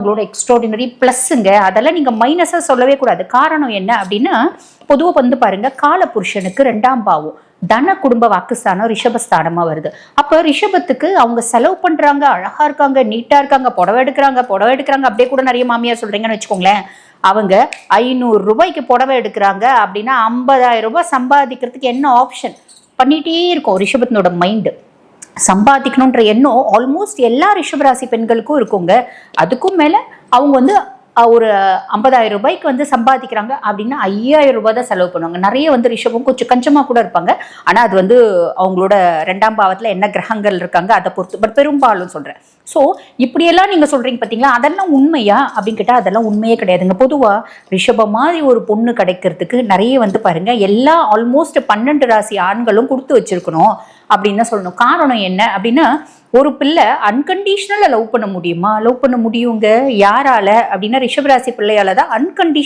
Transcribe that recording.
உங்களோட எக்ஸ்ட்ராடினரி பிளஸ்ஸுங்க. அதெல்லாம் நீங்க மைனஸா சொல்லவே கூடாது. காரணம் என்ன அப்படின்னா, பொதுவா வந்து பாருங்க, கால புருஷனுக்கு 2ஆம் பாவம் தன குடும்ப வாக்குஸ்தானம் ரிஷபஸ்தானமா வருது. அப்ப ரிஷபத்துக்கு அவங்க செலவு பண்றாங்க, அழகா இருக்காங்க, நீட்டா இருக்காங்க, புடவை எடுக்கிறாங்க அப்படியே கூட நிறைய மாமியார் சொல்றீங்கன்னு வச்சுக்கோங்களேன். அவங்க 500 ரூபாய்க்கு புடவை எடுக்கிறாங்க அப்படின்னா 50,000 ரூபாய் சம்பாதிக்கிறதுக்கு என்ன ஆப்ஷன் பண்ணிட்டே இருக்கும் ரிஷபத்தினோட மைண்டு. சம்பாதிக்கணுன்ற எண்ணம் ஆல்மோஸ்ட் எல்லா ரிஷபராசி பெண்களுக்கும் இருக்குங்க. அதுக்கும் மேல அவங்க வந்து ஒரு 50,000 ரூபாய்க்கு வந்து சம்பாதிக்கிறாங்க அப்படின்னா 5,000 ரூபாய் தான் செலவு பண்ணுவாங்க. நிறைய வந்து ரிஷபம் கொஞ்சம் கஞ்சமா கூட இருப்பாங்க. ஆனா அது வந்து அவங்களோட 2ஆம் பாவத்துல என்ன கிரகங்கள் இருக்காங்க அதை பொறுத்து. பட் பெரும்பாலும் சொல்றேன். ஸோ இப்படியெல்லாம் நீங்க சொல்றீங்க பார்த்தீங்களா, அதெல்லாம் உண்மையா அப்படின்னு கேட்டால் அதெல்லாம் உண்மையே கிடையாதுங்க. பொதுவா ரிஷபம் மாதிரி ஒரு பொண்ணு கிடைக்கிறதுக்கு நிறைய வந்து பாருங்க, எல்லா ஆல்மோஸ்ட் 12 ராசி ஆண்களும் கொடுத்து வச்சிருக்கணும் அப்படின்னு தான் சொல்லணும். காரணம் என்ன அப்படின்னா, ஒரு பிள்ளை அன்கண்டிஷனலா லவ் பண்ண முடியுமா? லவ் பண்ண முடியுங்க. யாரால அப்படின்னா ரிஷபராசி பிள்ளையால தான் அன்கண்டிஷனல்